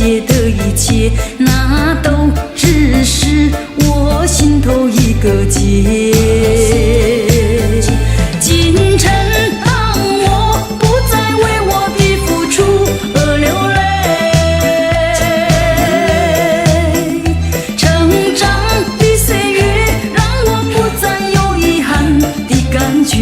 切的一切，那都只是我心头一个结。今生当我不再为我的付出而流泪，成长的岁月让我不再有遗憾的感觉。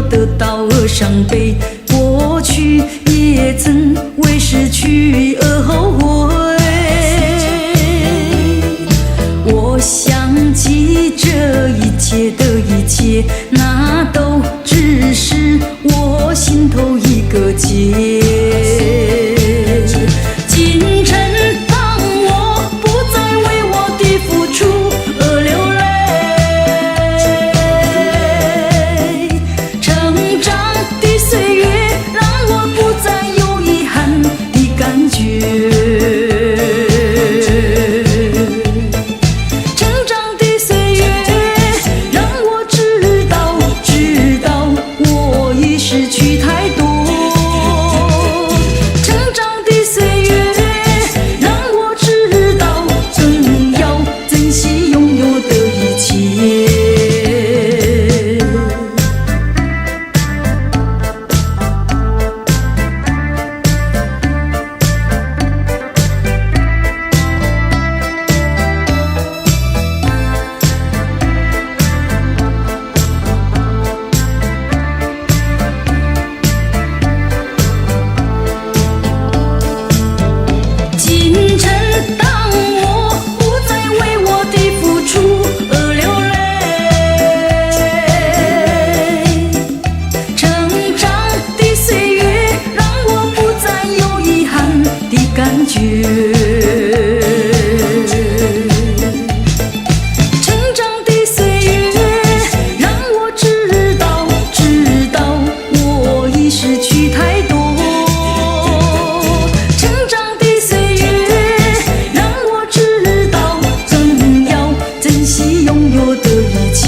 得到而伤悲，过去也曾为失去而后悔。我想起这一切的一切，那都只是我心头一个结。今生当我不再为我的付出而流泪，岁月让我不再有遗憾的感觉。成长的岁月让我知道我已失去太多。成长的岁月让我知道更要珍惜拥有的一切。感觉成长的岁月让我知道我已失去太多。成长的岁月让我知道更要珍惜拥有的一切。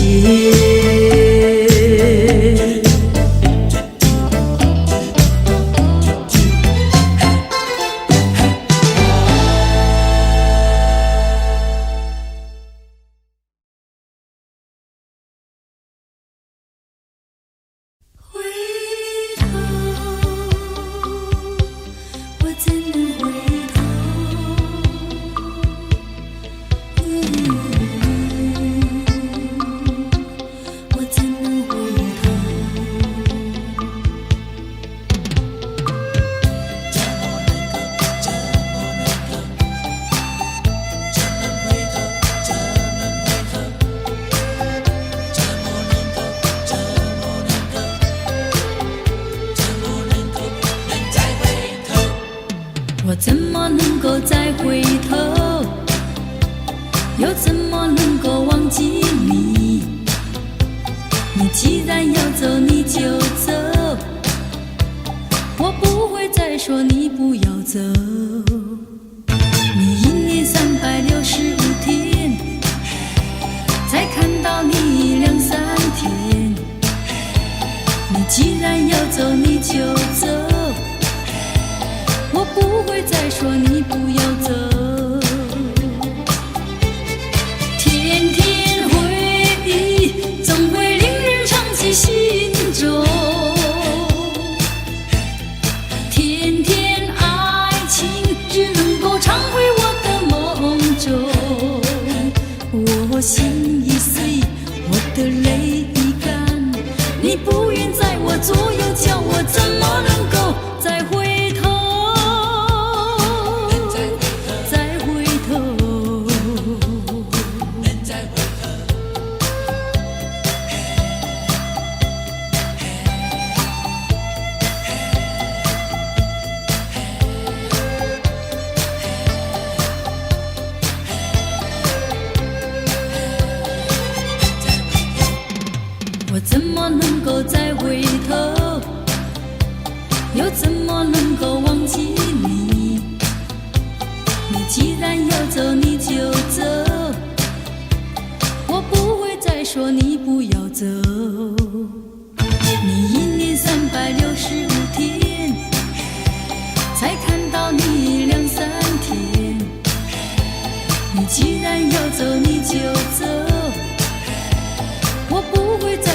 我怎么能够再回头？又怎么能够忘记你？你既然要走，你就走，我不会再说你不要走。你1年365天，才看到你2、3天。你既然要走，你就走，我不会再说你不要走。天天回忆总会令人长记心中，天天爱情只能够常回我的梦中。我心已碎，我的泪已干，你不愿在我左右，叫我怎么能够再回头？再回头。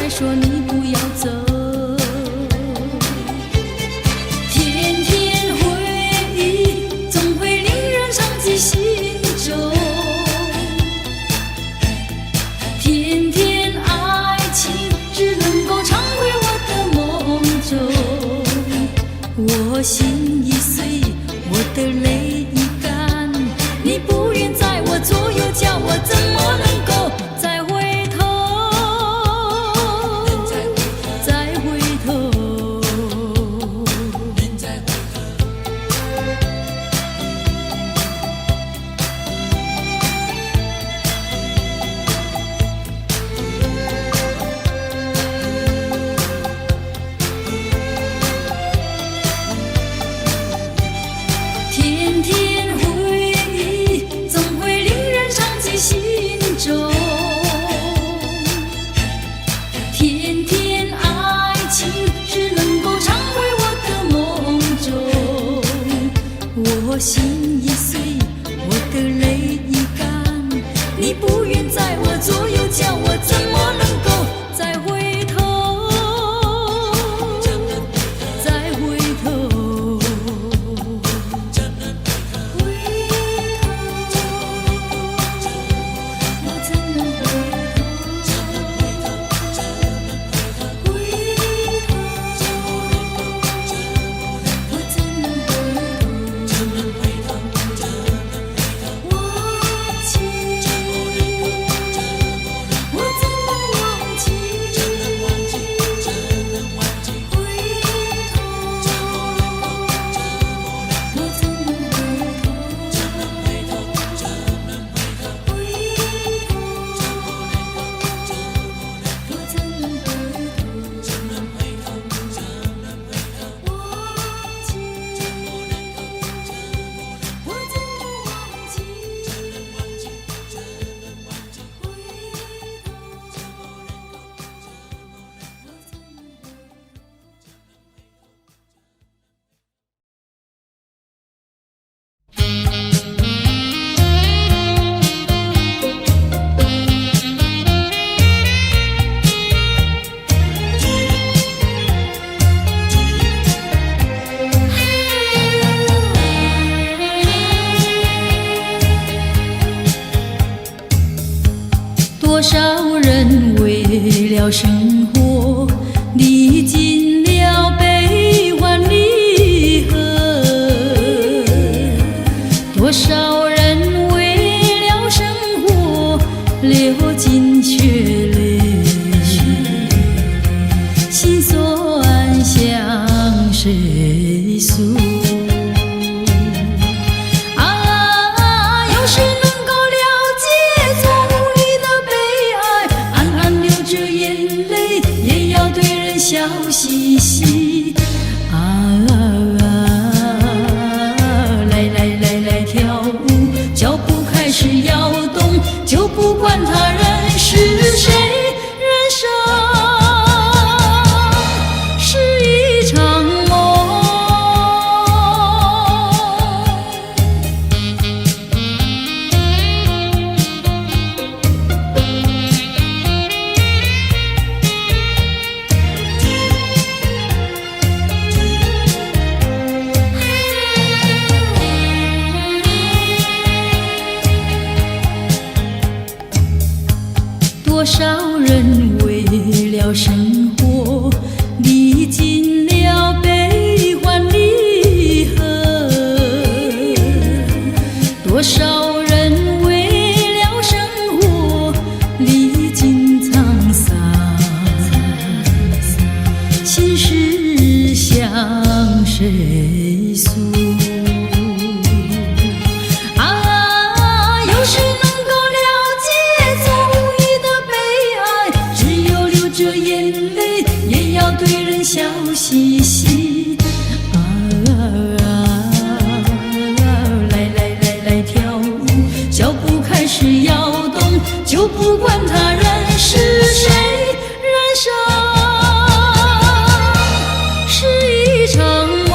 还说你不要走。甜甜回忆总会令人伤记心中，甜甜爱情只能够常回我的梦中。我心已碎，我的泪已干，你不愿在我左右，叫我怎么能够再回头？再回头，甜甜回忆总会令人伤记心中，甜甜爱情只能够常回我的梦中。我心已碎，我的泪已干，你不愿在我左右，叫我怎么能够再回头？再回头，回头，我怎能回头？回头，我怎能回头？忘记，我怎能忘记？回头，我怎能回头？回头，我怎能回头？忘记，我怎能忘记？多少人为了生活历尽了悲欢离合，多少人为了生活流尽血泪，心酸向谁诉？有谁能够了解错无意的悲哀？暗暗流着眼泪，也要对人笑嘻嘻。来跳舞，脚步开始摇动，就不管他人是谁，人生是一场梦。多少人为了生活历尽了悲欢离合，多少人为了生活历尽沧桑，心事向谁诉？有谁能够了解错无意的悲哀？只有流着眼泪，也要对人笑嘻嘻。来跳舞，脚步开始摇动，就不管他人是谁，人生是一场梦。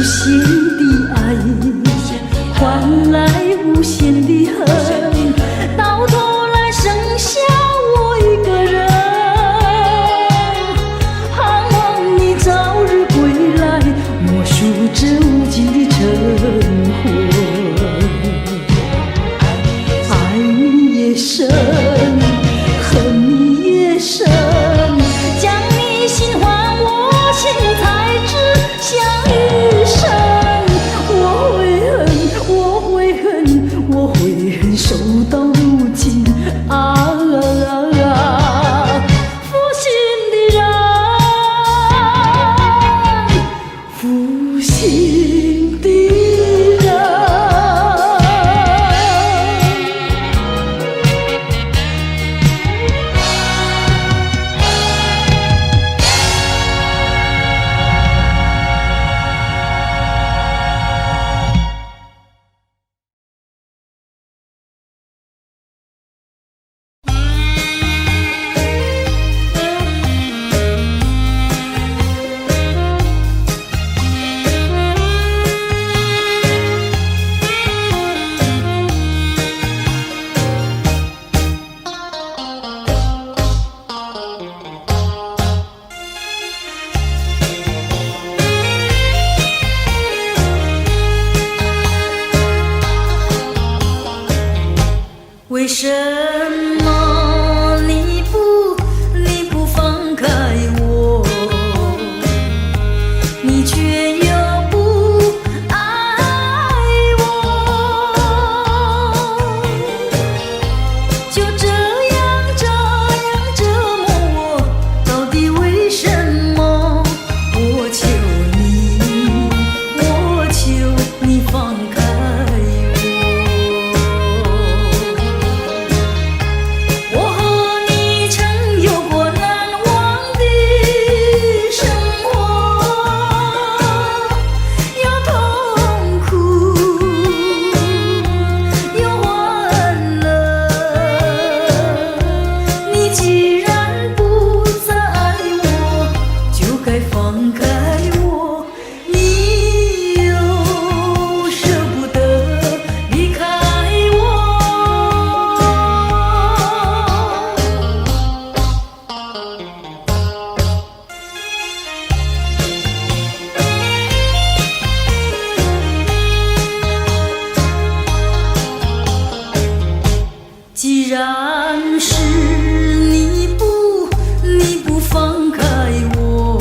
限的爱，换来无限的恨，到头来剩下我一个人。盼望你早日归来，默数这无尽的晨昏。爱你也深，恨你也深，将你心还我，心才知相与生。我会恨，我会恨，我会恨，守到如今啊！负心的人，负心的人。为什么你不放开我，你却又不爱我？就这样折磨我，到底为什么？我求你放开既然是你不放开我，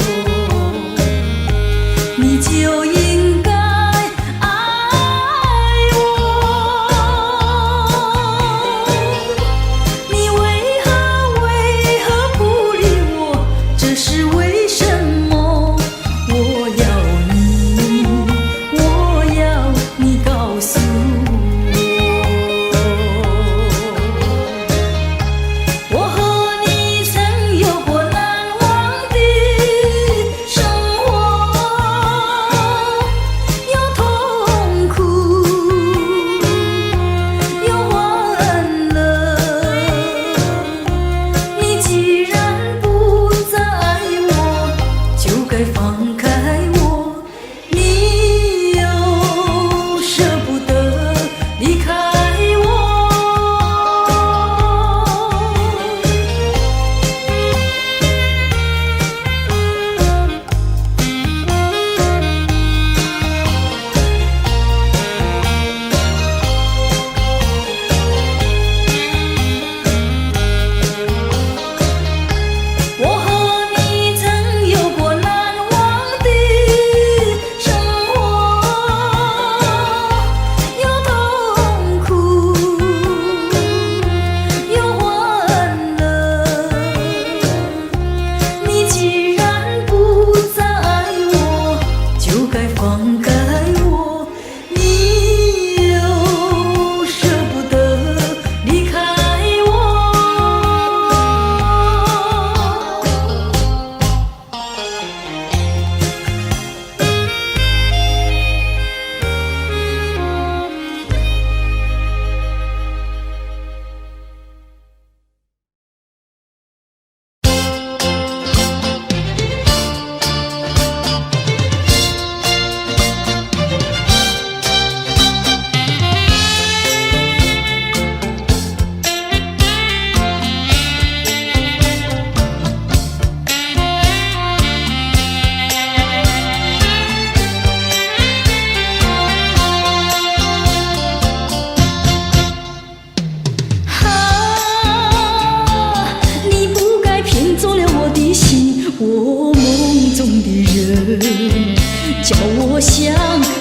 叫我想，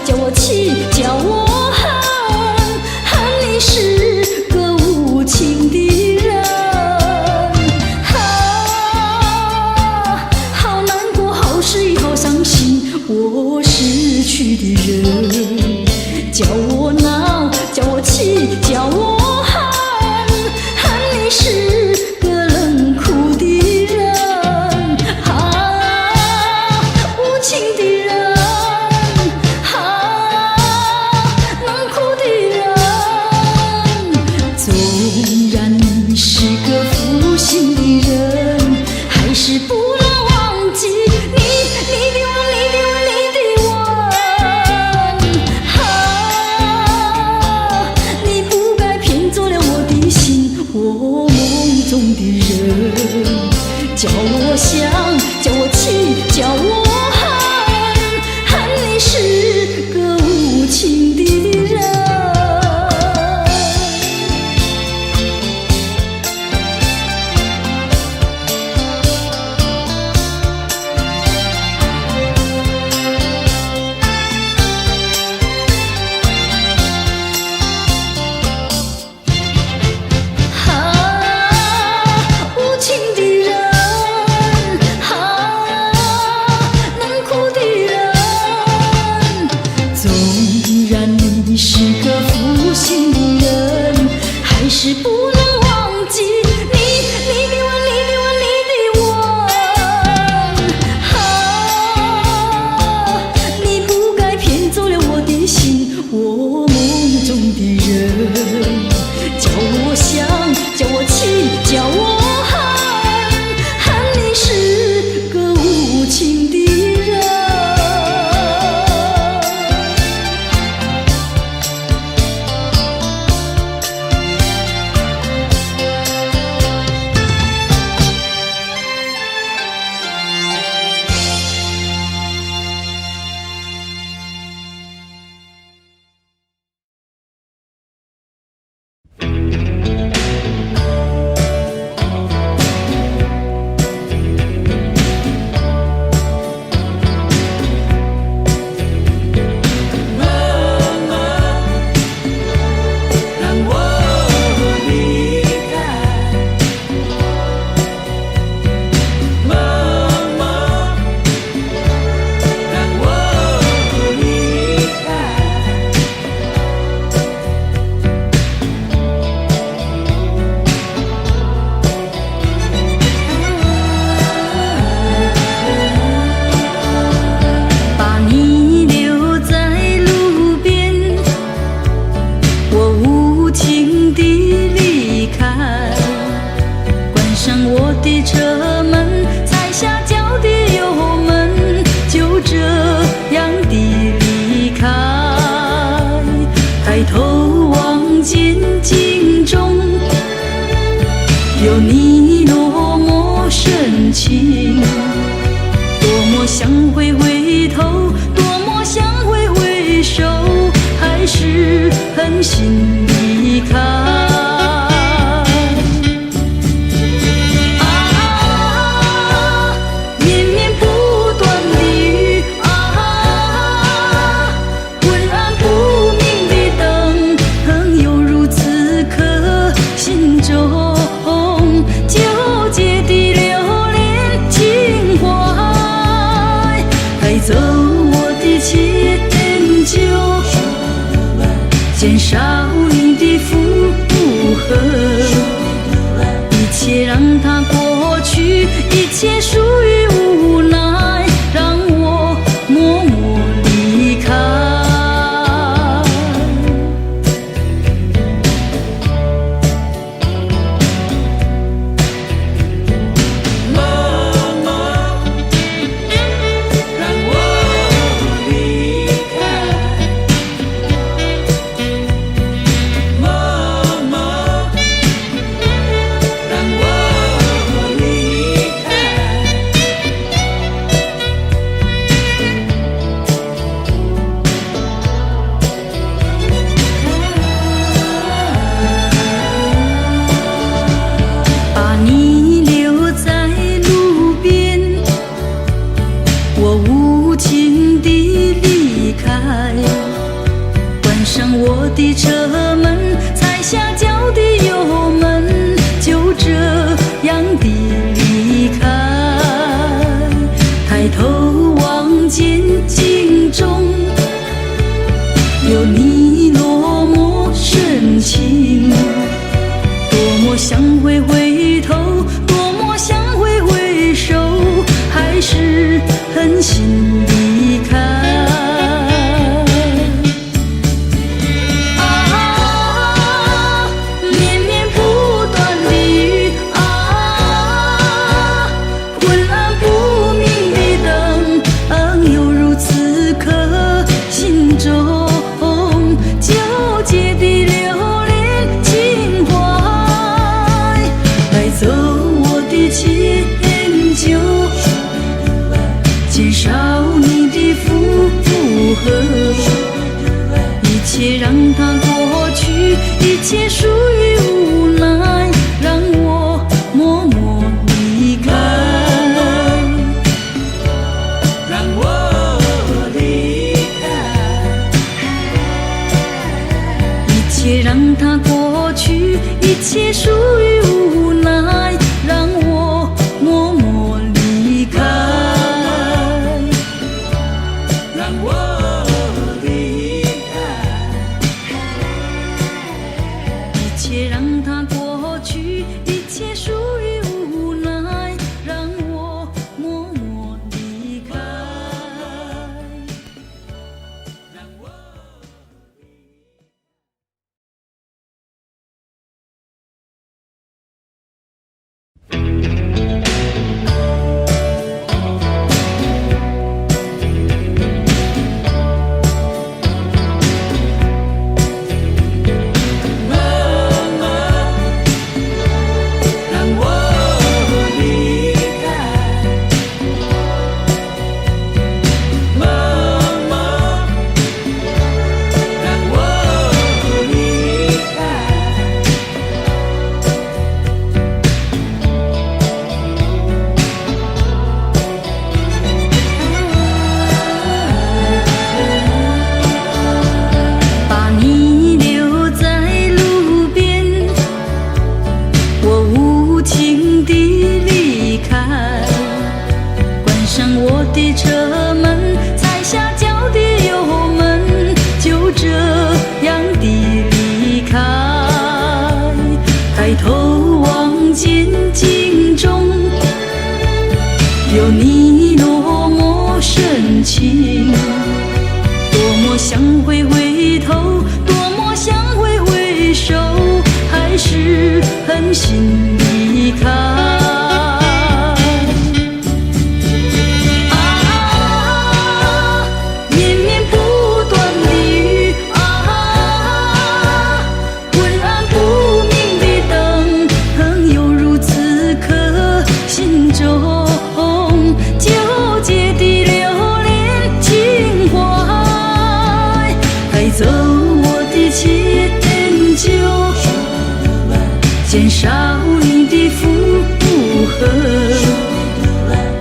叫我气，叫我恨，恨你是个无情的人。好难过，好失意，好伤心，我失去的人。叫我闹，叫我气，叫我恨，恨你是个冷酷的人。无情的人，冷酷的人。纵然你是个负心的人，还是不能忘记你的吻，你的吻，你的吻。你不该骗走了我的心，我梦中的人。叫我想，叫我气，叫我恨，恨你是个无情的人。无情的人，冷酷的人。纵然你是个负心的人，还是不能忘记你的吻，你的吻，你的吻。你不该骗走了我的心，我梦中的人。叫我想，叫我气，叫我恨，恨你是个无情的人。把你留在路边，我无情地离开，关上我的车门，踩下脚的油门，就这样地离开。抬头望见镜中有你落寞深情，多么想会回头，多么想会回首，还是狠心离开。绵绵不断的雨昏暗不明的灯，犹如此刻心中纠结的留恋情怀，带走我的迁就，减少你的负荷，一切让它过去，一切属于无奈，让我默默离开。无情地离开，关上我的车门，踩下脚的油门，就这样地离开。抬头望见镜中有你落寞深情，多么想回头，多么想回首，还是狠心离开。啊，绵绵不断的雨啊，昏暗不明的灯，犹如此刻心中纠结的留恋情怀，带走我的迁就，减少你的负荷，一切让它过去，一切属于无奈，让我默默离开，让我离开，一切让它过去，一切属于无奈，让我默默离开，让我离开，一切让它过去，一切属于无奈，让我默默离开，让我。有你落寞深情，多么想回头，多么想回首，还是狠心离开。绵绵不断的雨昏暗不明的灯，犹如此刻心中纠结的留恋情怀，带走我的迁就，减少你的负荷，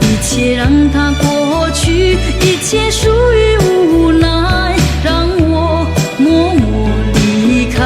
一切让它过去，一切属于无奈，让我默默离开。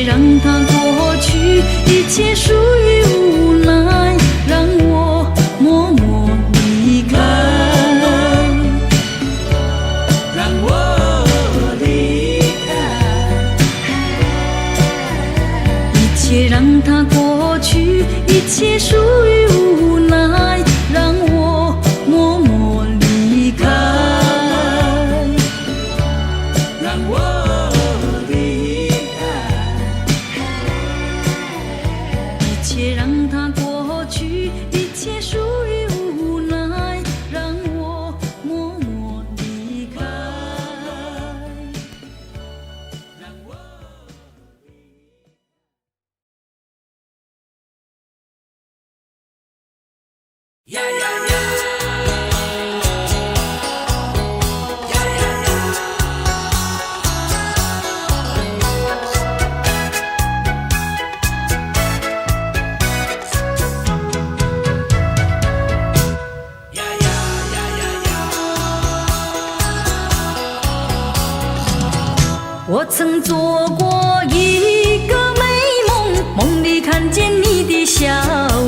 让它过去，一切属于无奈，让我默默离开。让我离开，一切让它过去，一切属于无奈，让我默默离开。让我离开，一切让它过去，一切属于无奈，让我默默离开。让我呀呀呀！我曾做过一个美梦，梦里看见你的笑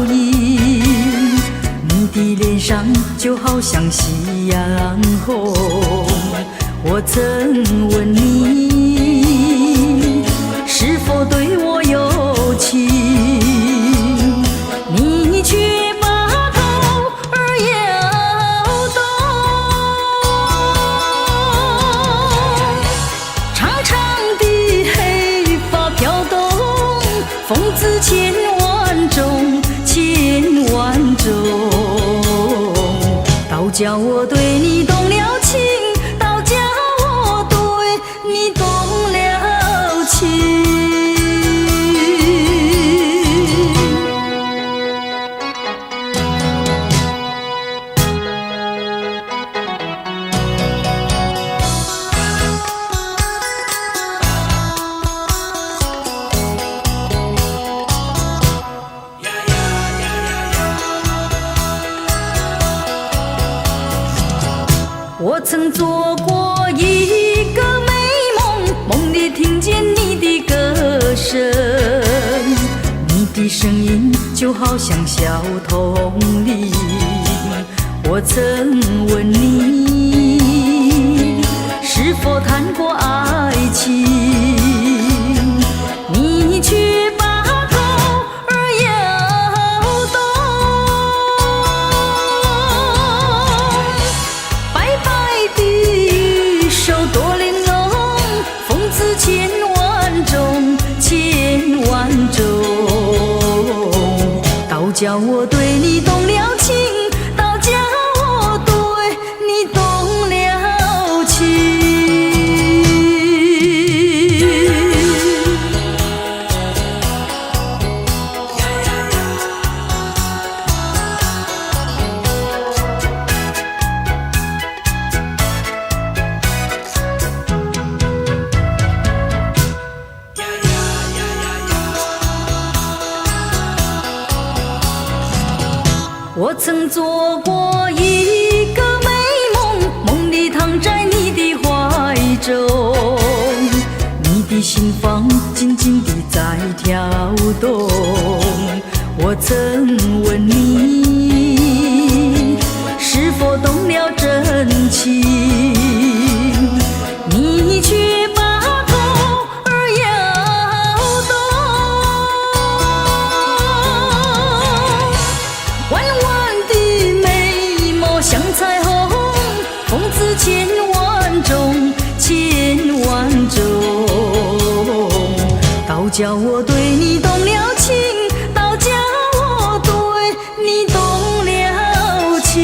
意，你的脸上就好像夕阳红。我曾问你是否对我有情，你却把头儿摇动。长长的黑发飘动，风姿千万种，千万种，倒叫我对你动了情，倒叫我对你动了情。我曾做过一个美梦，梦里听见你的歌声，你的声音就好像小童铃。我曾问你是否谈过爱情，你却把头儿摇动。白白的手多玲珑，风姿千万种，千万种，倒叫我对你动了情，倒叫我对你动了情。我曾做过一个美梦，梦里躺在你的怀中，你的心房紧紧地在跳动。我曾问你是否动了真情，你却把头儿摇动。弯弯的眉毛像彩虹，风姿千万种，千万种，倒叫我对你动了情，倒叫我对你动了情。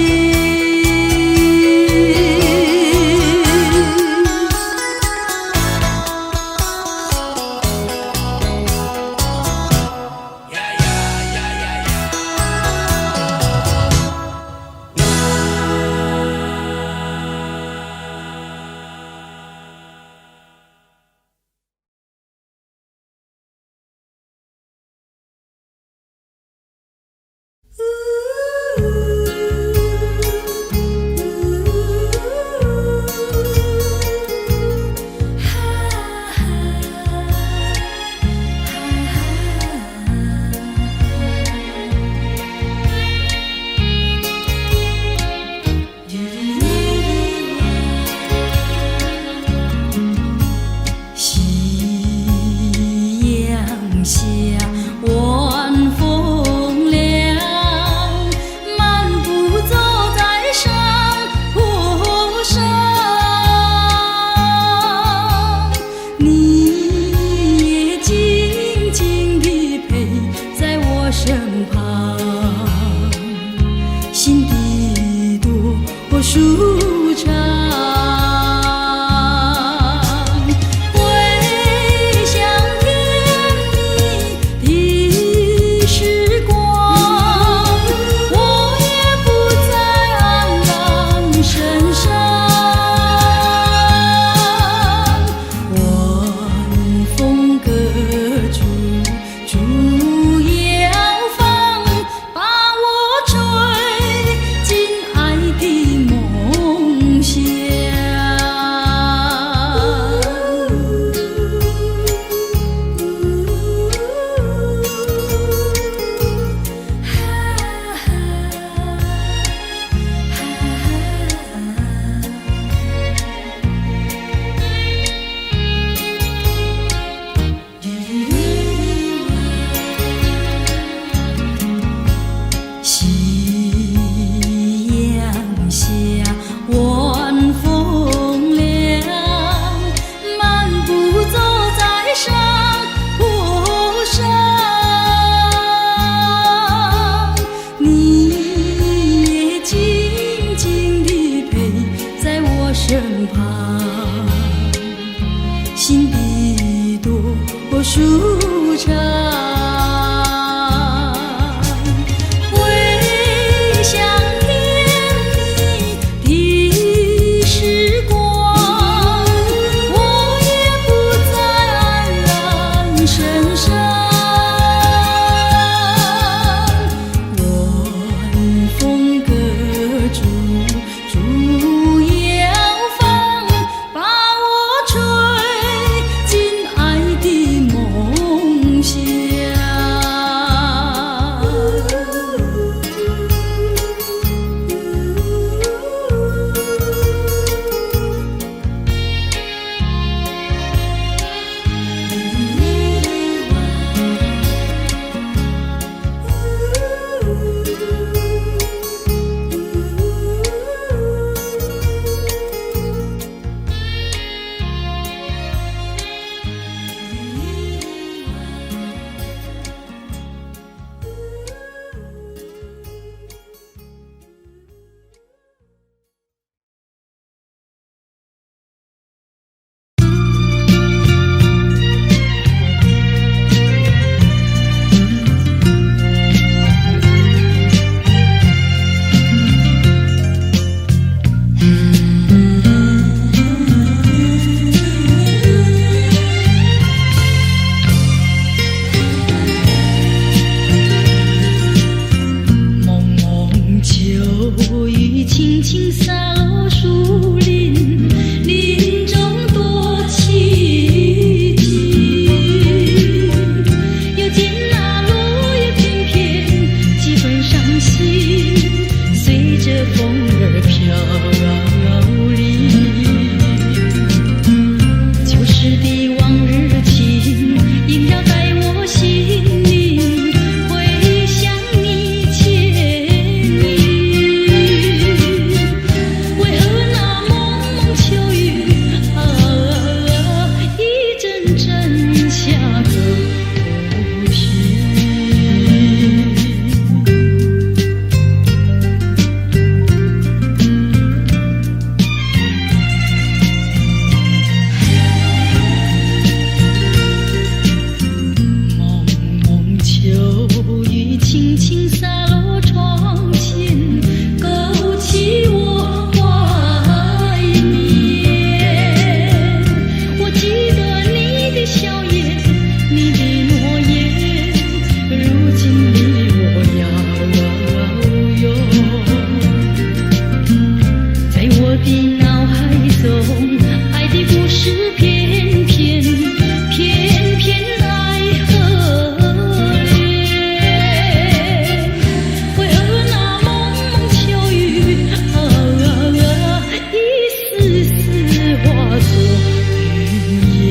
长。回想甜蜜的时光，我也不再黯然神伤。晚风隔竹，竹摇放，把我吹进爱的梦乡。夕阳下，晚风凉，漫步走在山坡上，你也静静地陪在我身旁，心底多舒畅。回想甜蜜的时光，我也不再黯然神伤。晚风隔竹，竹摇放，把我吹进爱的梦乡。秋雨轻轻洒落树林，林中多凄静。又见那落叶片片，几分伤心，随着风儿飘零。旧时的往日情，萦绕在我心里，回想你牵为何那蒙蒙秋雨一阵阵下个不停？蒙蒙秋雨轻轻洒落窗前，勾起我怀念。我记得你的笑颜，你的诺言，如今离我遥远。在我的脑海中，爱的故事偏偏来和恋。为何那蒙蒙秋雨一丝丝化作云烟？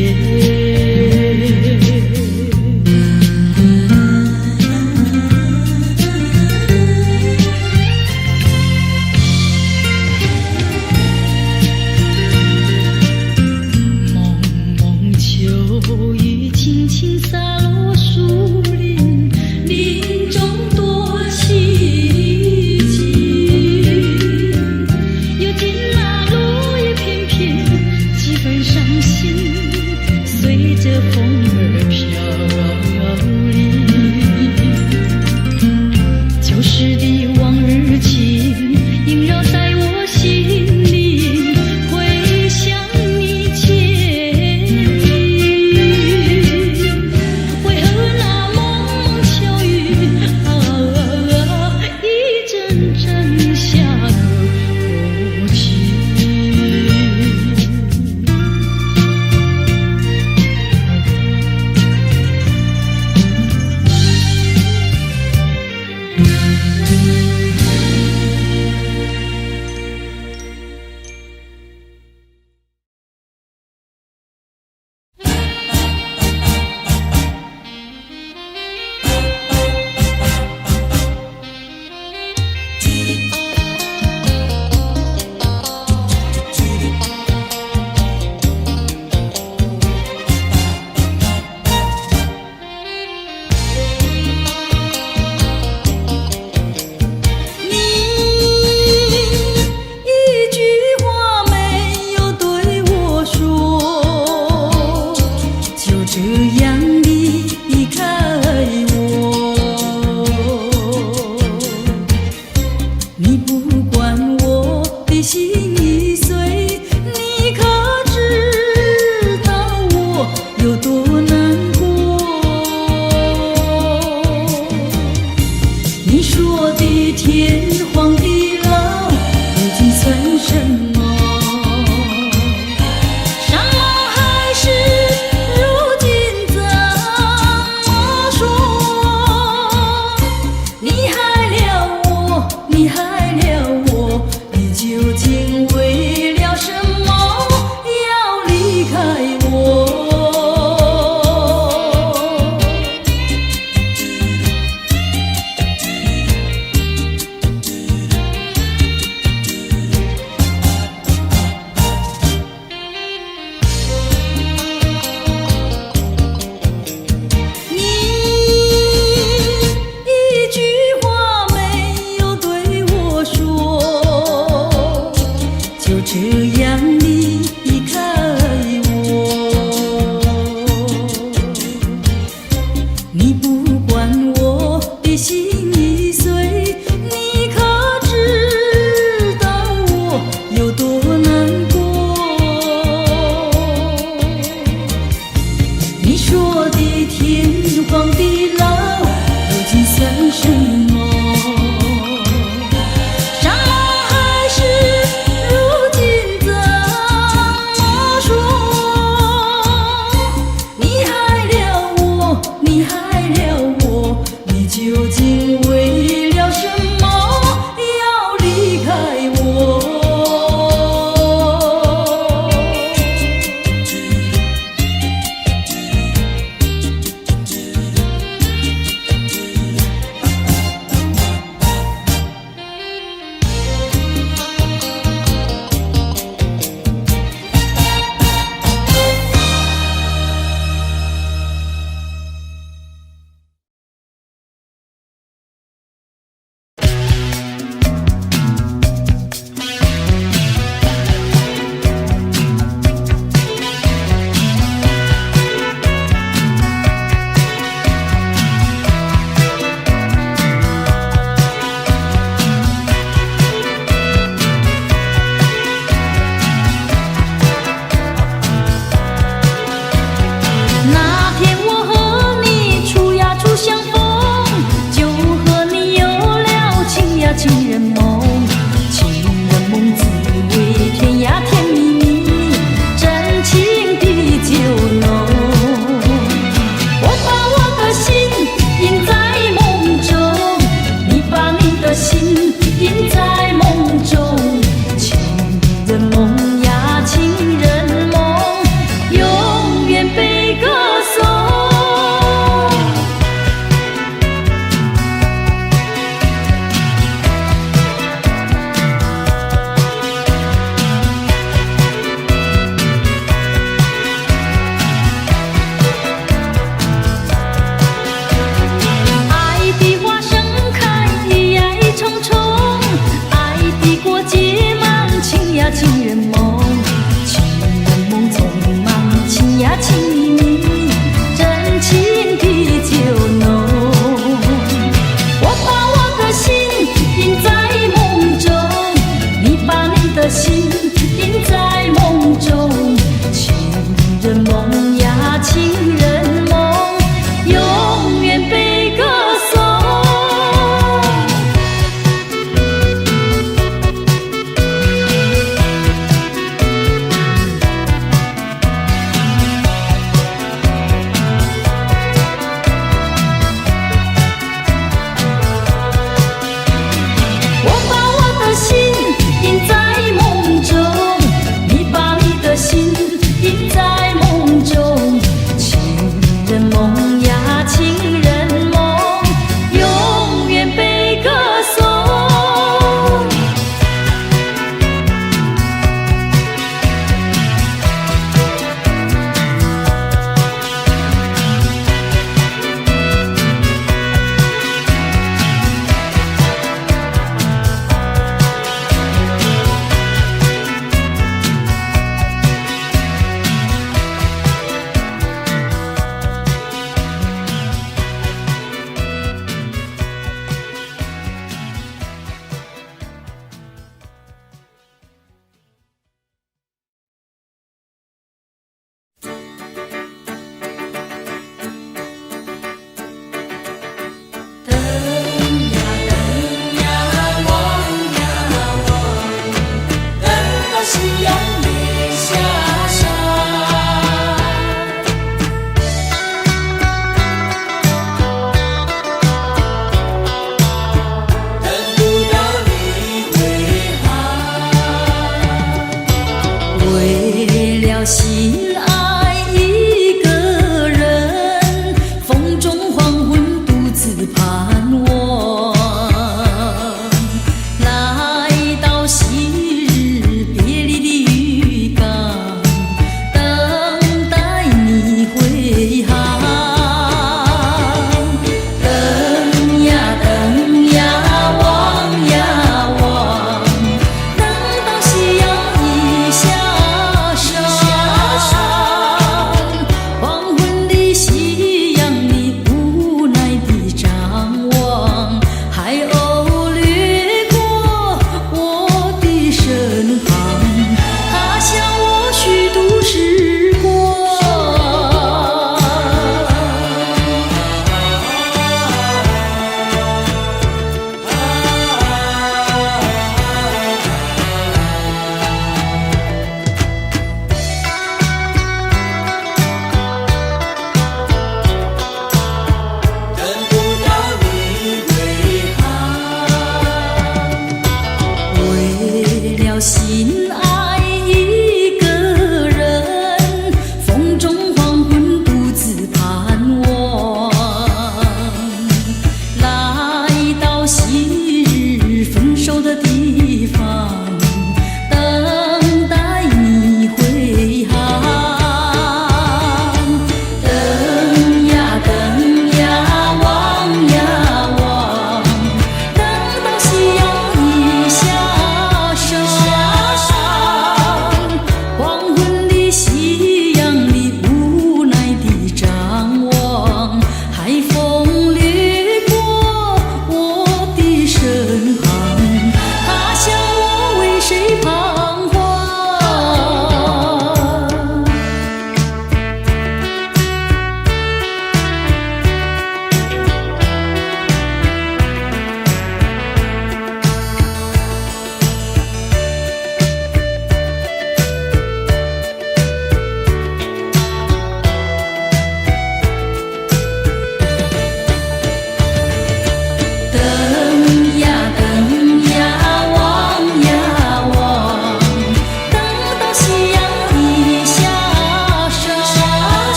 就这样离开我。你不管我的心已碎，你可知道我有多难过？你说的天荒地老，如今算什么？究竟为了什么要离开我？情人梦，情人梦滋味甜呀甜蜜蜜，真情的酒浓。我把我的心印在梦中，你把你的心印在梦中。情人梦呀，情人梦，永远被歌颂。情人梦，情人梦匆忙，情呀情蜜蜜，真情的酒浓。我把我的心印在梦中，你把你的心印在梦中。情人梦呀，情人梦，永远被歌颂。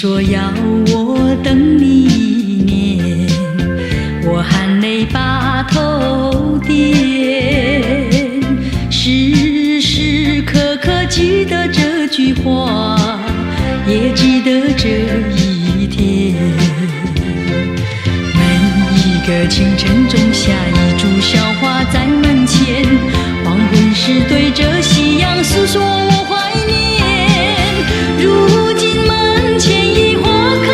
说要我等你1年，我含泪把头点，时时刻刻记得这句话，也记得这一天。每一个清晨种下一株小花在门前，黄昏时对着夕阳诉说我怀念。如今门前已花开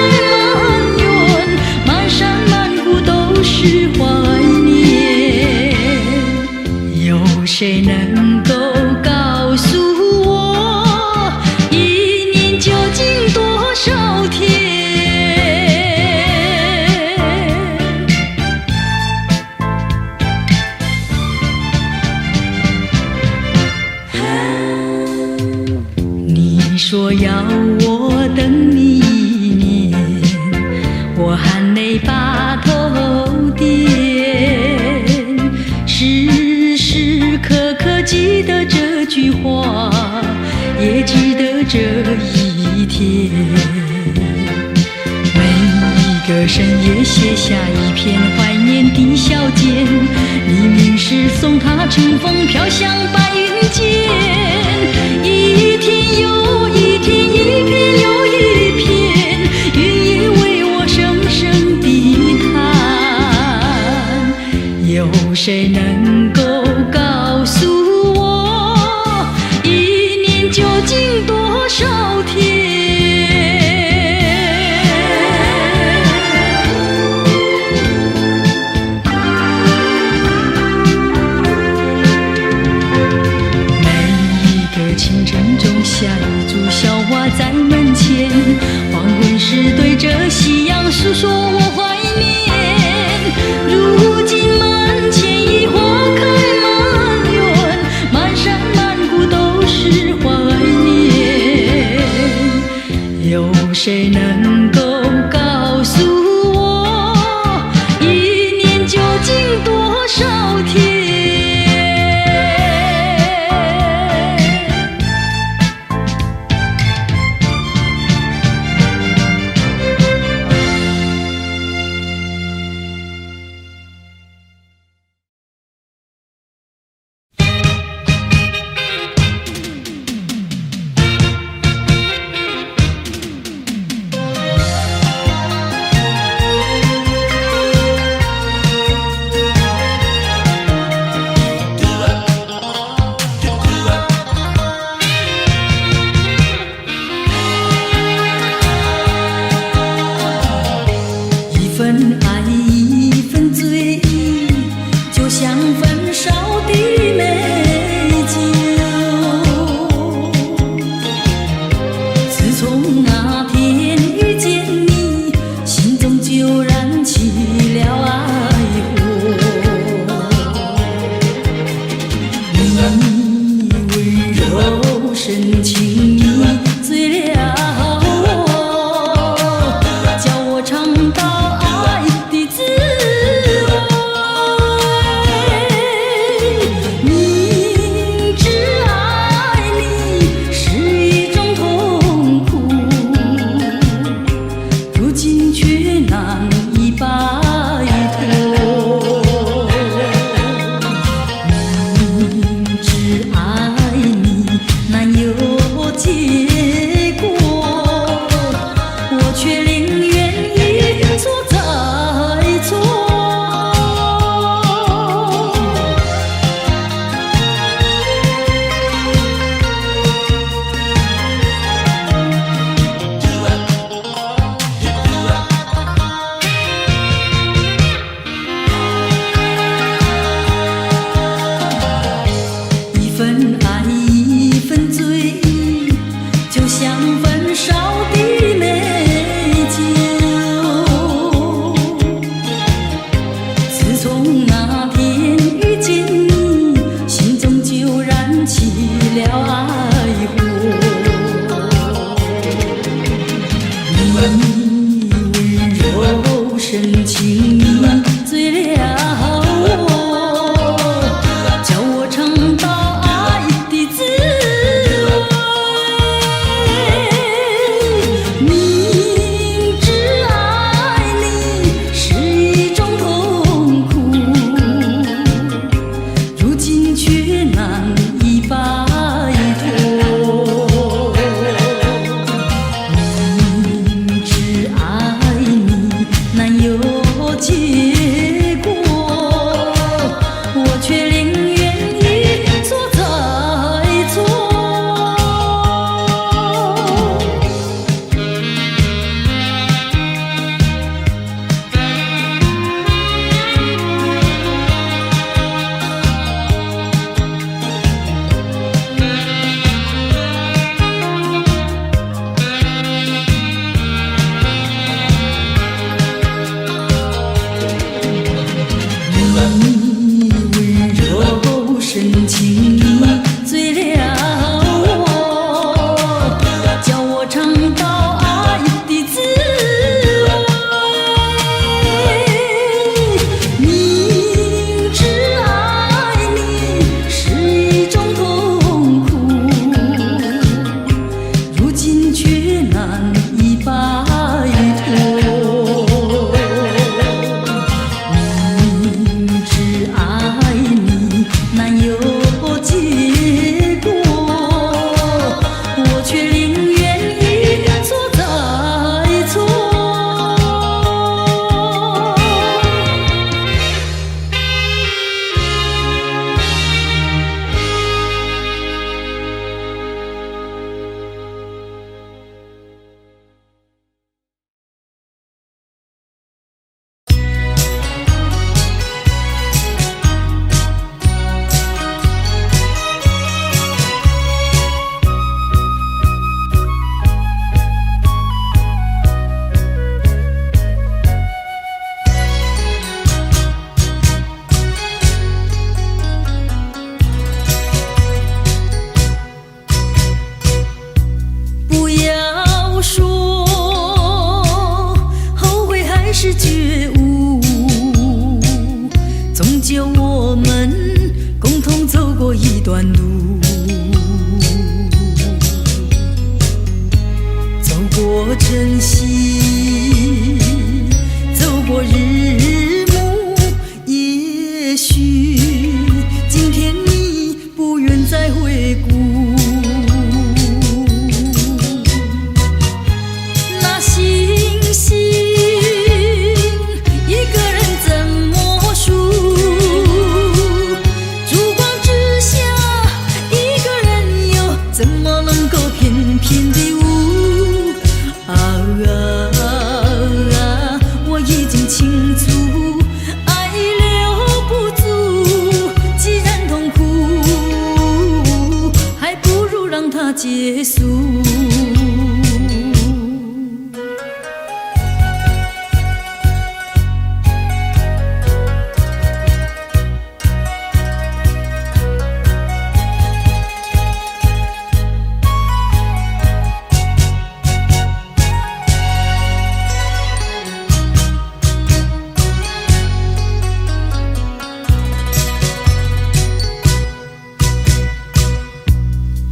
满园，满山满谷都是怀念。有谁能够告诉我，1年究竟多少天？你说要我等你1年，我含泪把头点，时时刻刻记得这句话，也记得这一天。每一个深夜写下一篇怀念的小笺，黎明时送它乘风飘向白云间。一天又一天，一片又一片，云也为我声声地叹。有谁能够告诉我，1年究竟多少天？清晨种下一株小花在门前，黄昏时对着夕阳诉说我怀念。如今门前已花开满园，满山满谷都是怀念。有谁能够告诉我，1年究竟多少天？你就我们共同走过一段路，走过晨曦，走过日暮，也许今天你不愿再回顾。那星星一个人怎么数？烛光之下一个人又怎么能够翩翩地舞？我已经清楚，爱留不住。既然痛苦，还不如让它结束。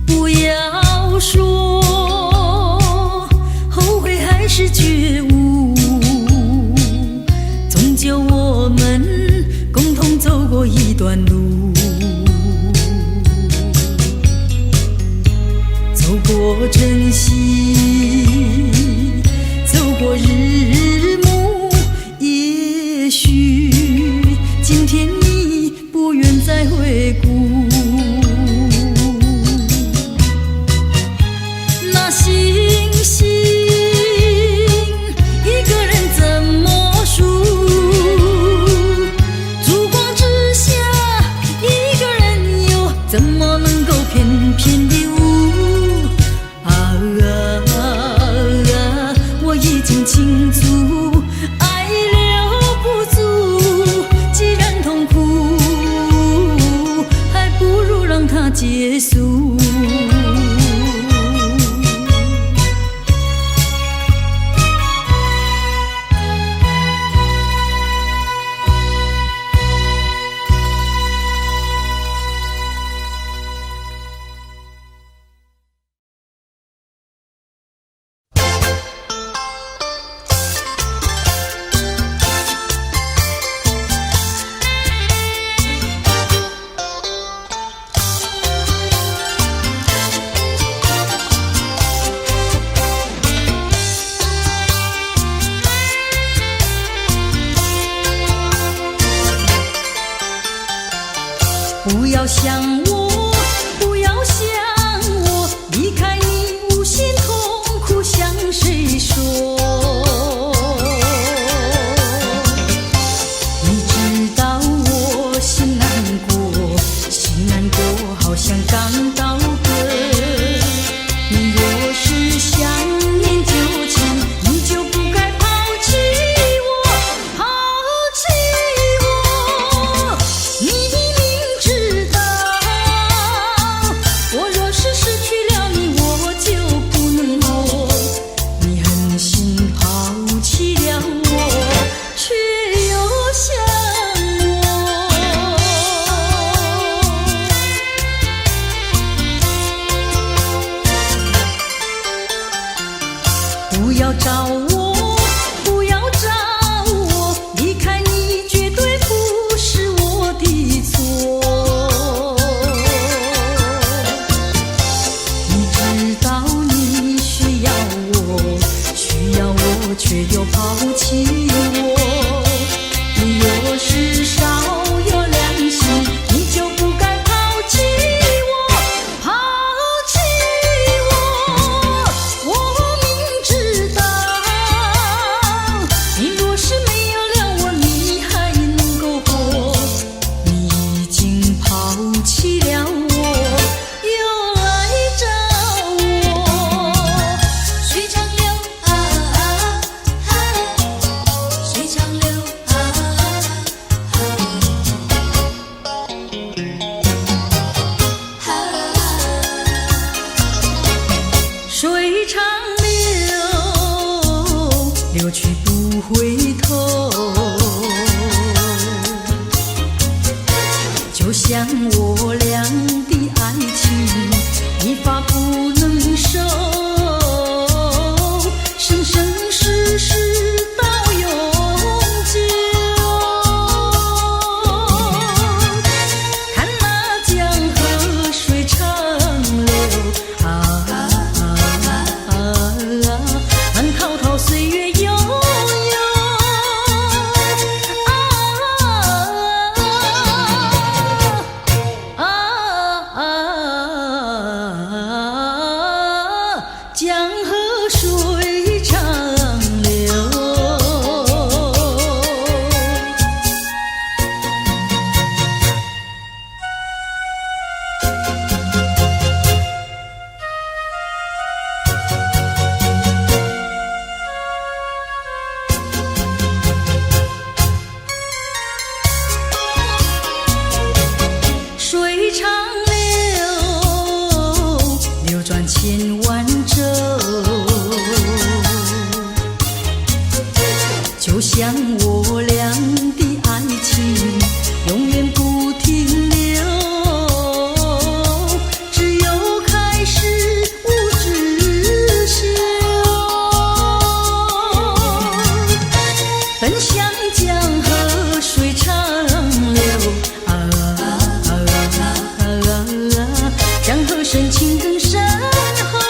不要说后悔还是觉悟，终究我们共同走过一段路，走过晨曦，走过日暮，也许今天你不愿再回顾。那星星一个人怎么数？烛光之下一个人又怎么能够翩翩地舞？我已经清楚，爱留不住。既然痛苦，还不如让它结束。不要想我，不要想我，离开你无限痛苦向谁说？你知道我心难过，心难过好像刚到歌。你若是想念旧情，你就不该抛弃我，抛弃我。你明知道像我俩的爱情一发不能收，生生世世到永久。看那江河水长流慢滔滔岁月悠悠江河水长流。水长流，流转千万洲，就像我俩的爱情永远不停留，只有开始无止休，奔向江河水长流江河深情更深厚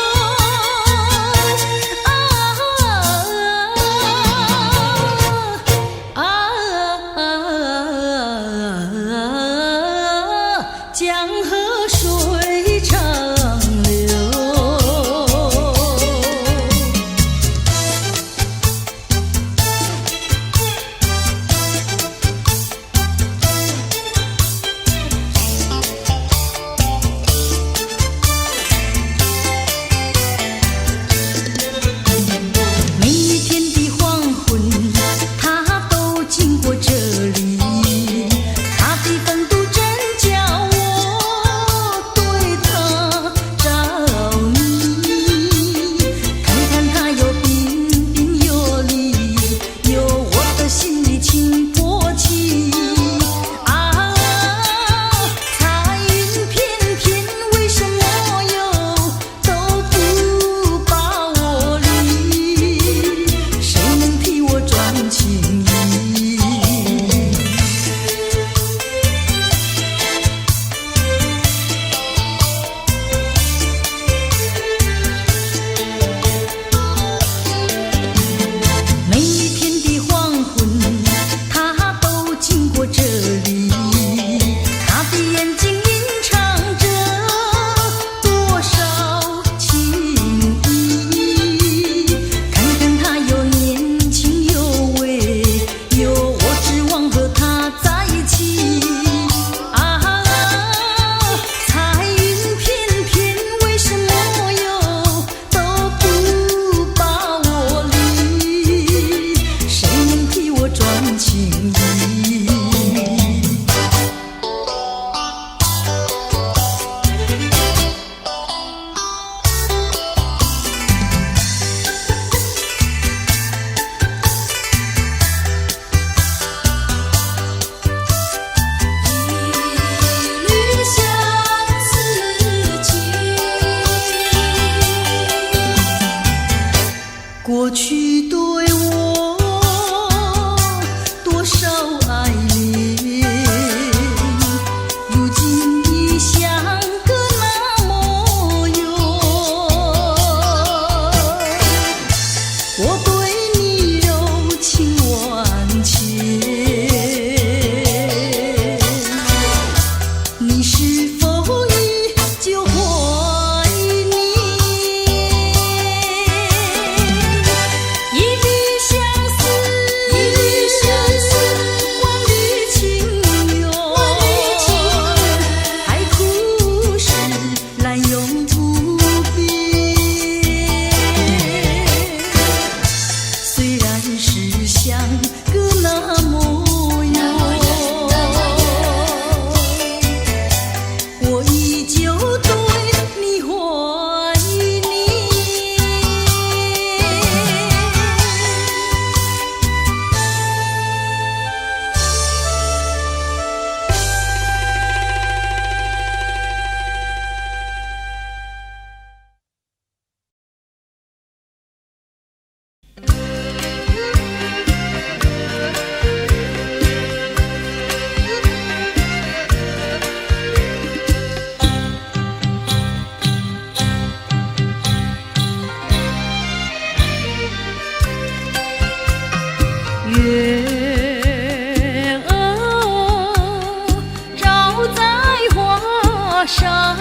上，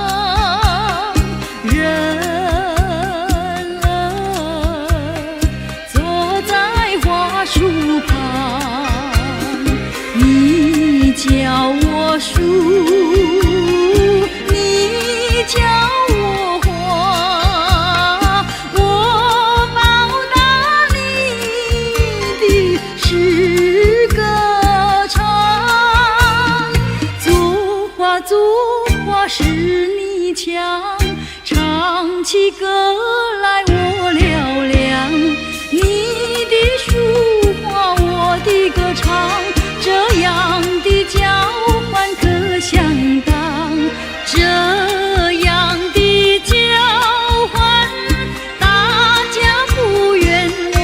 人儿坐在花树旁，你叫我树，你叫我花，我报答你的是歌唱。作花作花是你腔，唱起歌来我嘹亮。你的抒话，我的歌唱，这样的交换可相当，这样的交换大家不冤枉。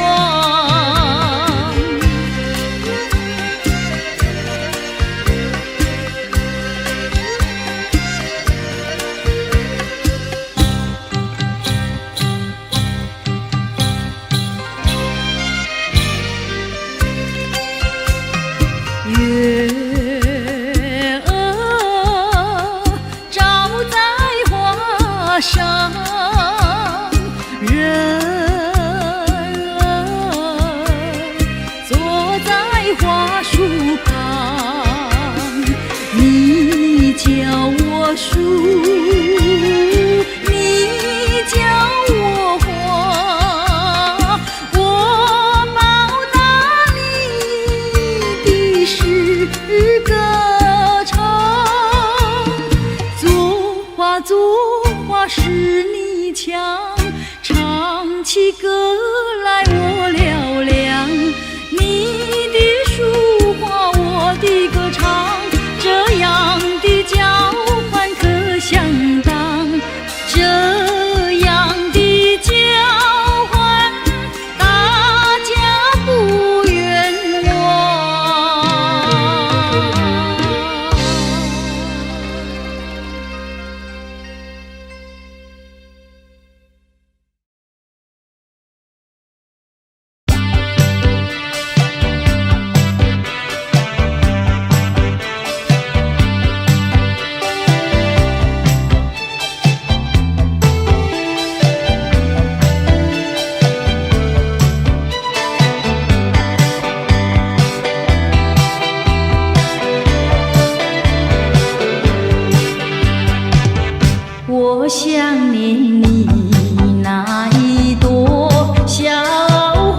月儿照在花上，人儿坐在花树旁，你叫我树，你叫我花，我报答你的是歌唱。作花作花是你腔，唱起歌来我嘹亮。你的抒话，我的歌唱，这样的交换可相当，这样的交换大家不冤枉。我想念你那一朵小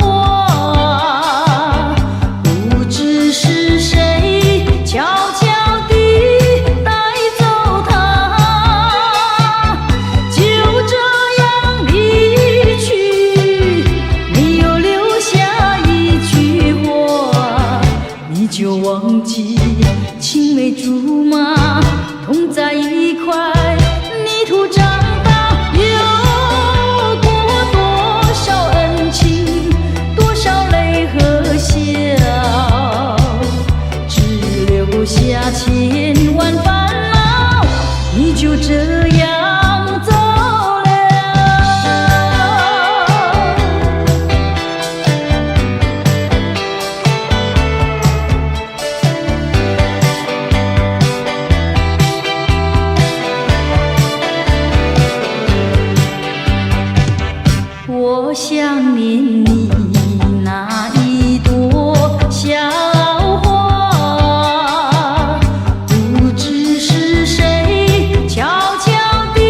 花，不知是谁悄悄地带走它，就这样离去，没有留下一句话。你就忘记青梅竹马同在一块，泥土长大，有过多少恩情，多少泪和笑，只留下千万烦恼，你就这样走了。我想念你那一朵小花，不知是谁悄悄地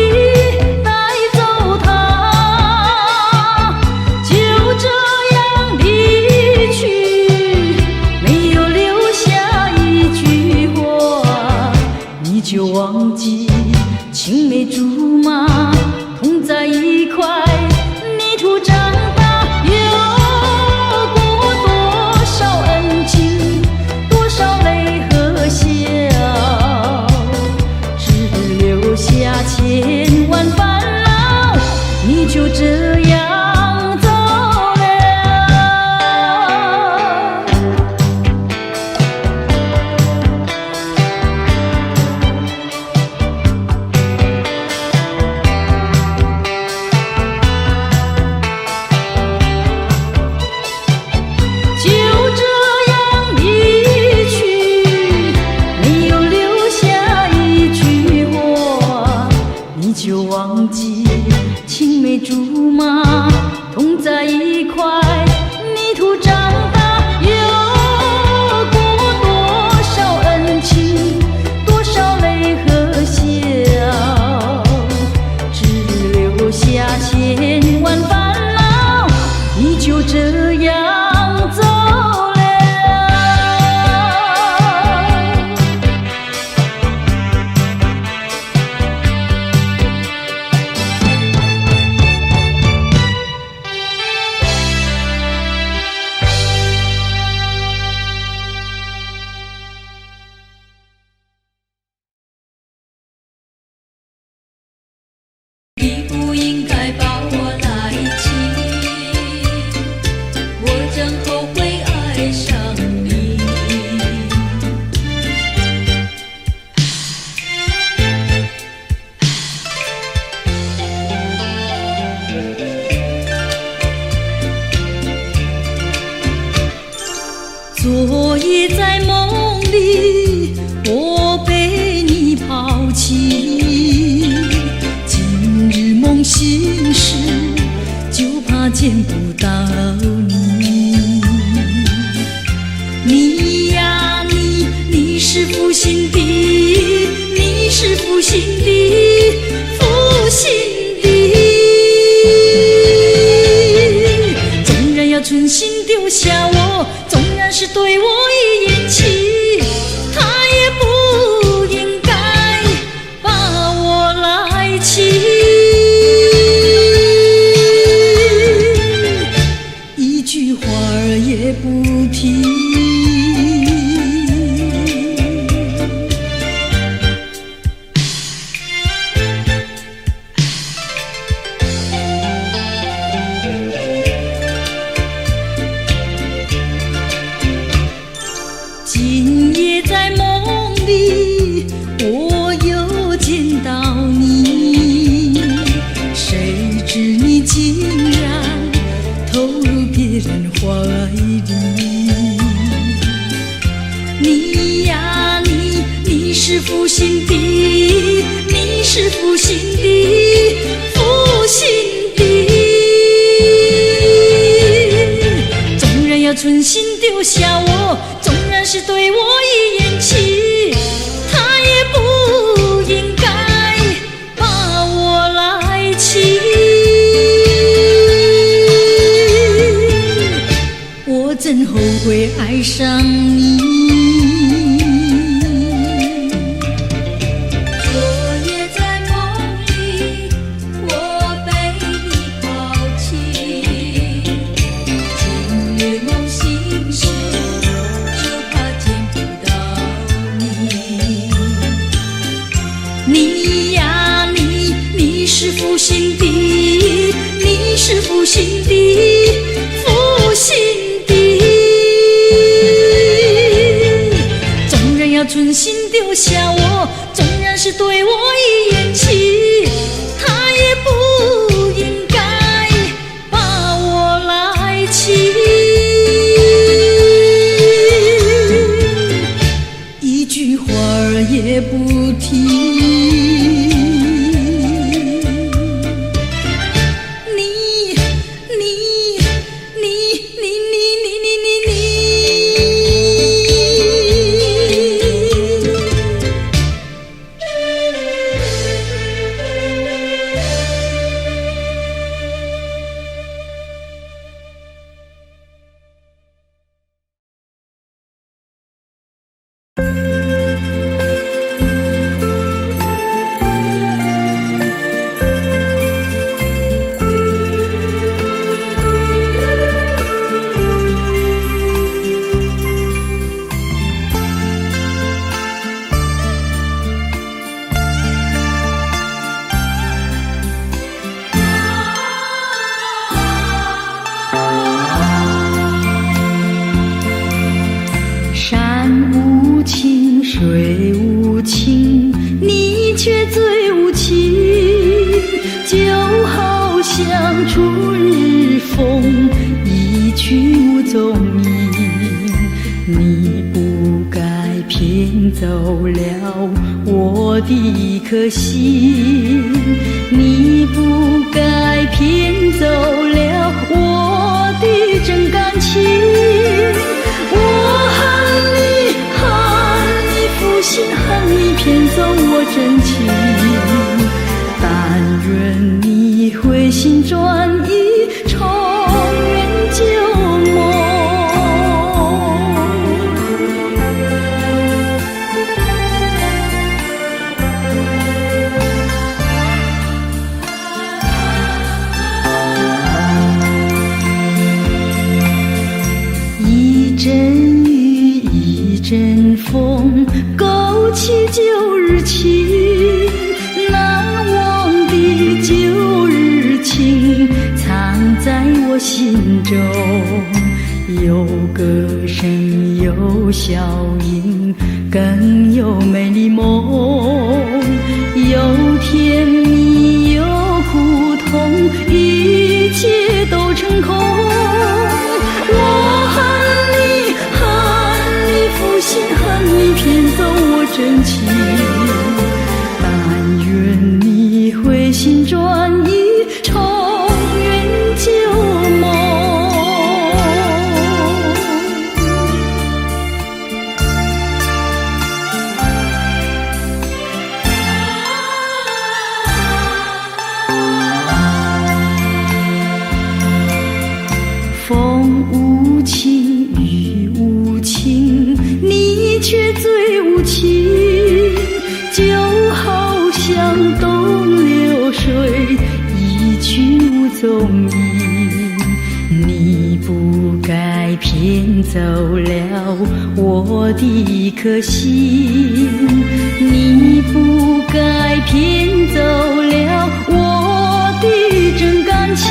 带走它，就这样离去，没有留下一句话。你就忘记青梅竹马同在一块，泥土长大，有过多少恩情，多少泪和笑，只留下千万烦恼，你就这样走了。你不应该把我来亲，我真后悔爱上你。昨夜在梦里，我被你抛弃，今日梦醒时，就怕见不到你。你呀你，你是负心的，你是负心的，负心的。纵然要存心丢下我，纵然是对我一言弃，他也不应该把我来亲，一句话儿也不提。今夜在梦里，我又见到你，谁知你竟然投入别人怀里。你呀你，你是负心的，你是负心的，负心的。纵然要存心丢下我，纵然是对我一言弃，他也不应该把我来亲，我真后悔爱上你。你呀你，你是负心的，你是负心的，负心的。纵然要存心丢下我，纵然是对我一言弃，他也不应该把我来亲，一句话儿也不提。水无情，你却最无情，就好像初日风，一去无踪影。你不该骗走了我的一颗心，你不该骗走了我的真感情。心恨你骗走我真情，但愿你回心转意，重圆旧梦。一阵雨，一阵风，勾起旧日情，难忘的旧有歌声，有笑音，更有美丽梦。有甜蜜，有苦痛，一切都成空。我恨你负心，恨你骗走我真情。但愿你回心转意，重圆旧梦。风无情，雨无情，你却最无情，就好像东流水，一去无踪影。你不该骗走了我的一颗心，你不该骗走了我的真感情。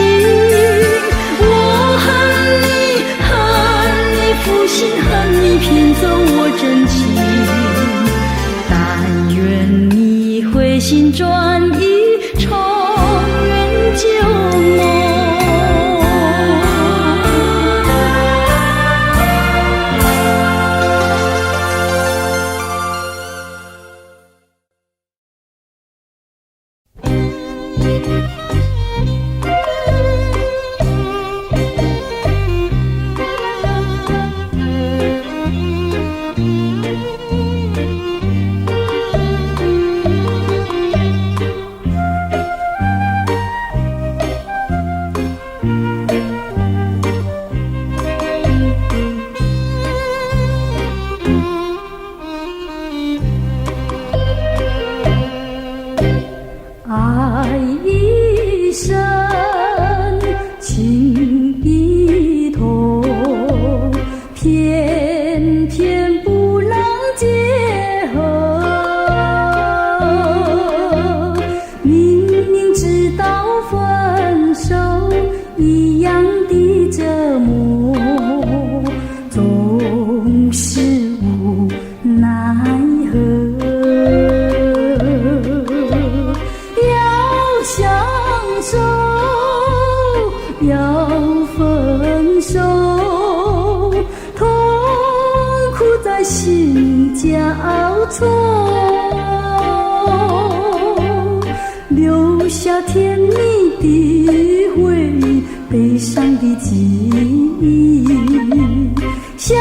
负心恨你骗走我真情，但愿你回心转意，重圆旧梦。爱一生，情一痛，偏偏不能结合。明明知道分手一样的折磨，总是无奈何。要分手，痛苦在心交错，留下甜蜜的回忆，悲伤的记忆。相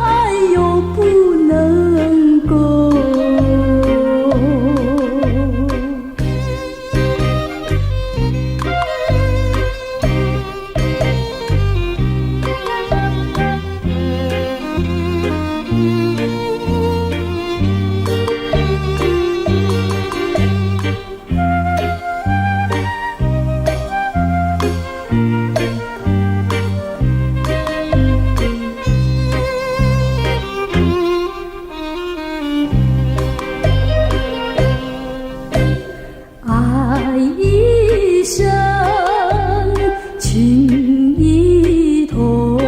爱又不能够。爱一生，情一痛，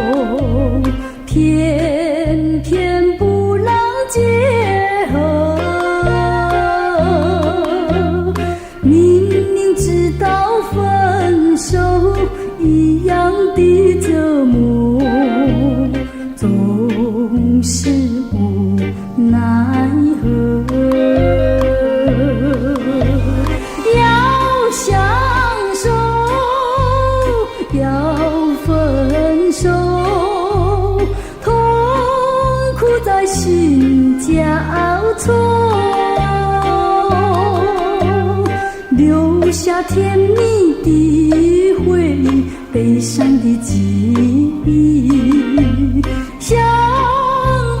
偏偏不能结合。明明知道分手一样的折磨，总是无奈何。要分手，痛苦在心交错，留下甜蜜的回忆，悲伤的记忆。相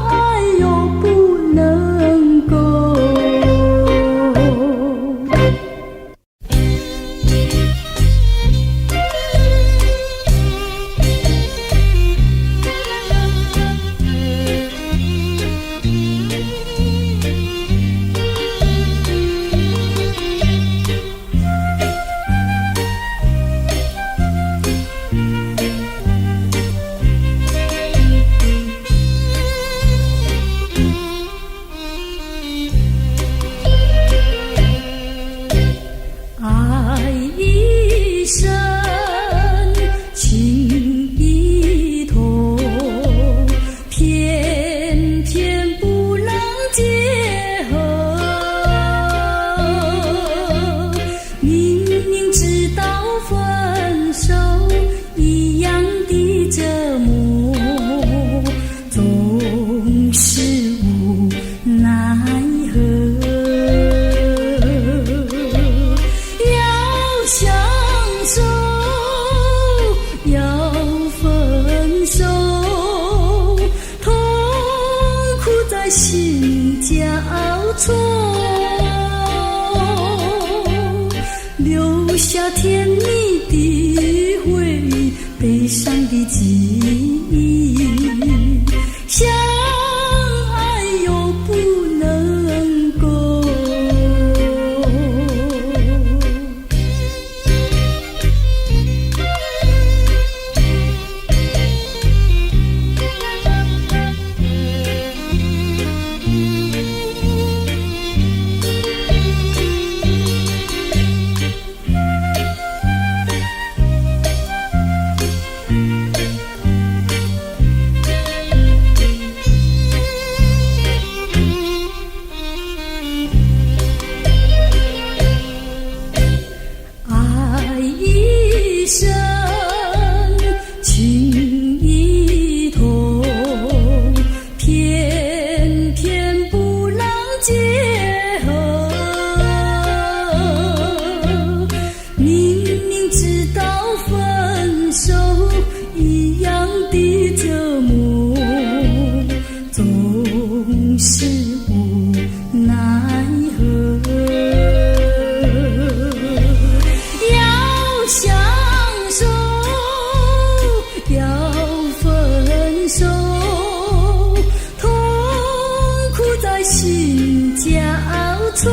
爱又不能够。生情一同，偏偏不能结合。明明知道分手一样的折磨，总是无奈何。要相守，要分手，痛苦在心交错，留下甜蜜的回忆，悲伤的记忆，相爱又不能够。爱一生情一同，偏偏不能结合。明明知道分手一样的折磨，总是无奈何。要相守，要分手，痛苦在心交错，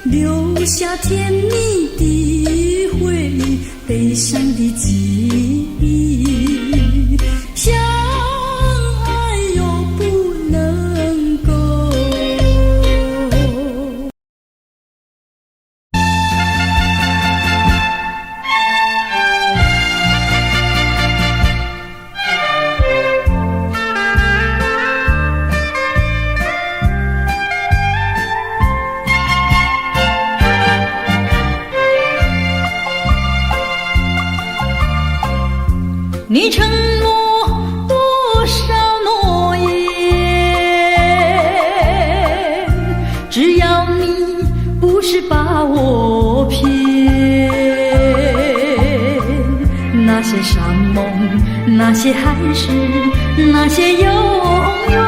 留下甜蜜的回忆，悲伤的记忆，相爱又不能够。你承诺多少诺言，只要你不是把我骗。那些山盟，那些海誓，那些永远，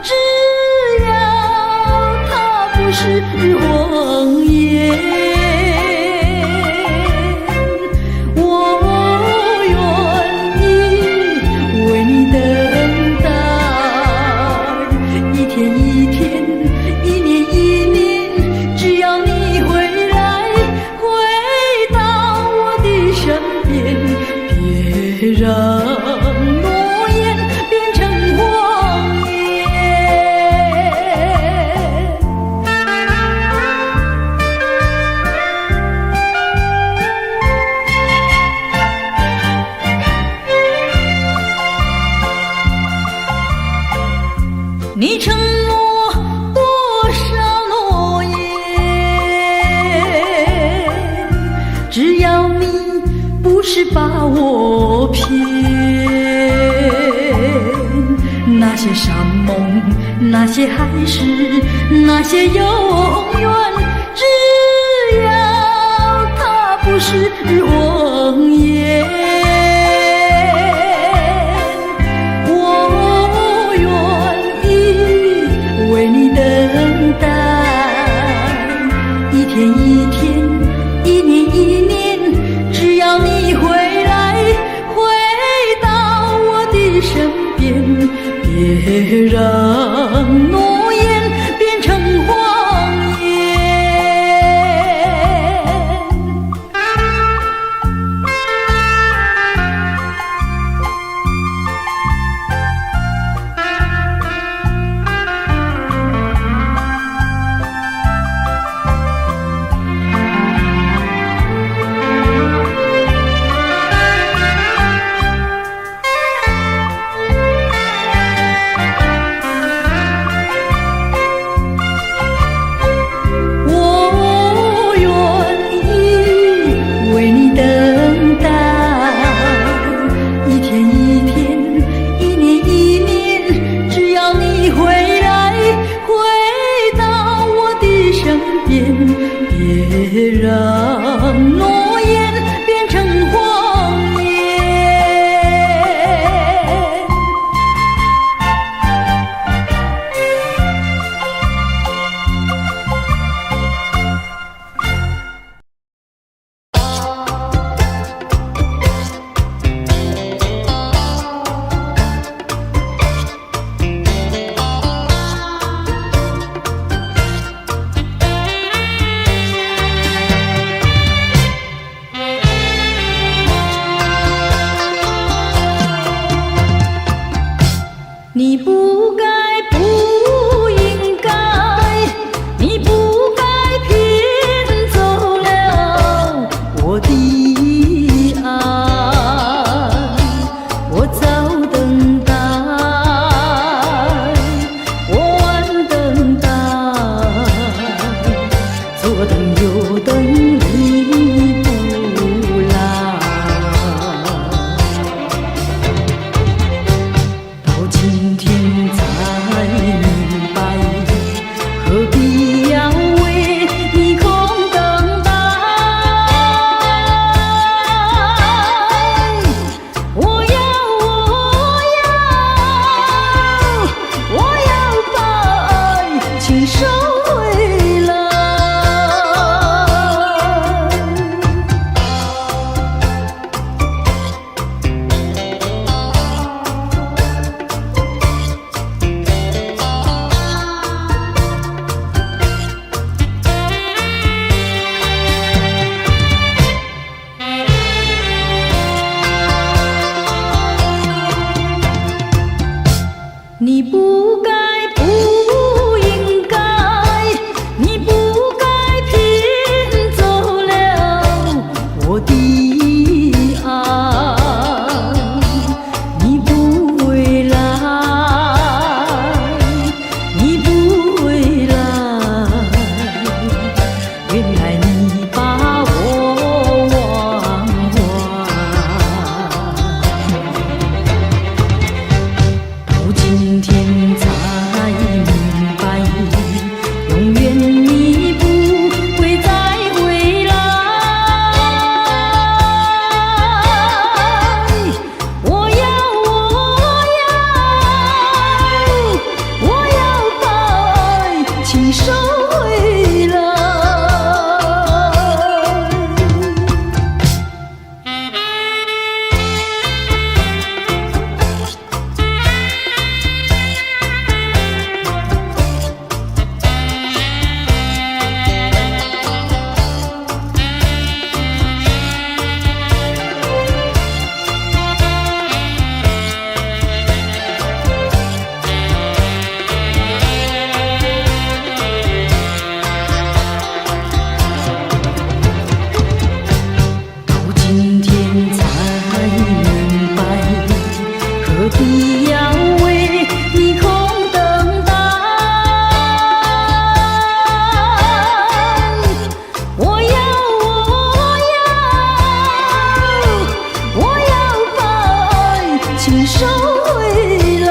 只要它不是谎言。让诺言变成谎言。你承诺多少诺言，只要你不是把我骗。那些山盟，那些海誓，那些永远，只要它不是谎言，我愿意为你等待，一天一天，一年一年，只要你回来，回到我的身边，别让诺言变成谎言。收回来。你不该，不应该，你不该骗走了我的爱。你不回来，你不回来，原来你把我忘怀。今天才明白，永远你不会再回来。我要把爱情收回来。今天才明白，何必要为你空等待。我要把爱情收回来。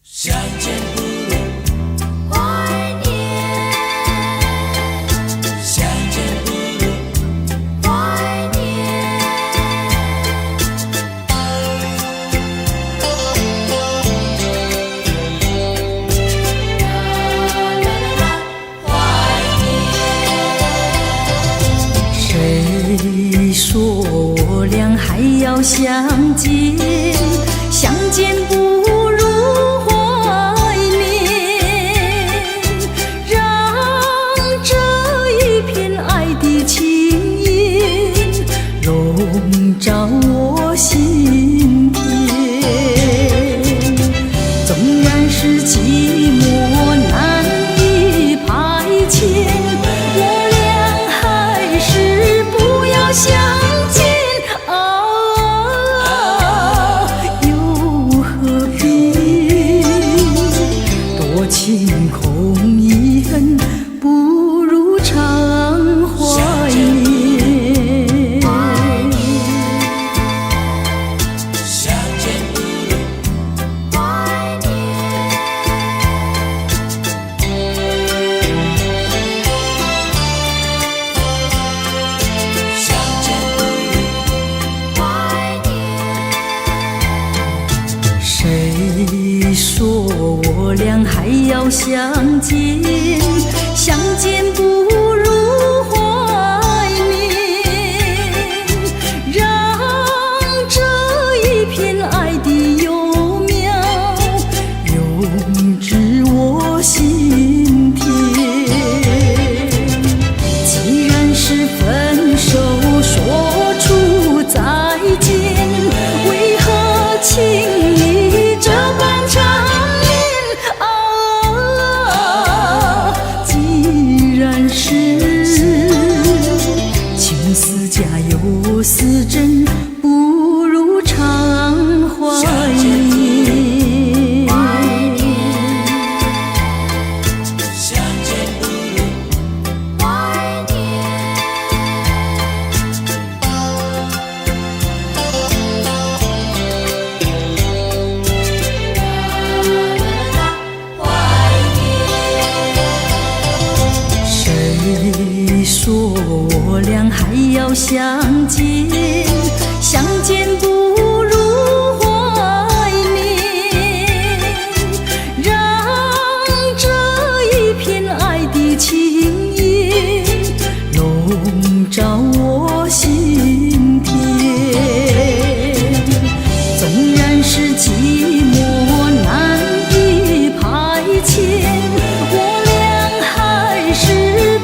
相见不如怀念，相见不如怀念。谁说我俩还要相见？相见不如怀念，让这一片爱的情意笼罩我心田。纵然是寂寞难以排遣，我俩还是不要相见。又何必多情空一恨，不如常怀念。相见不如怀念，相见不如怀念。谁说我俩还要相见？相见不如怀念，让这一片爱的幼苗永植我心田。既然是分手，说出再见，为何情谊这般缠绵？既然是相见，相见不如怀念，让这一片爱的情叶笼罩我心田。纵然是寂寞难以排遣，我俩还是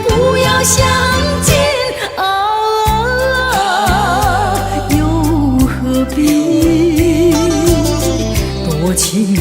不要相见啊，又何必多情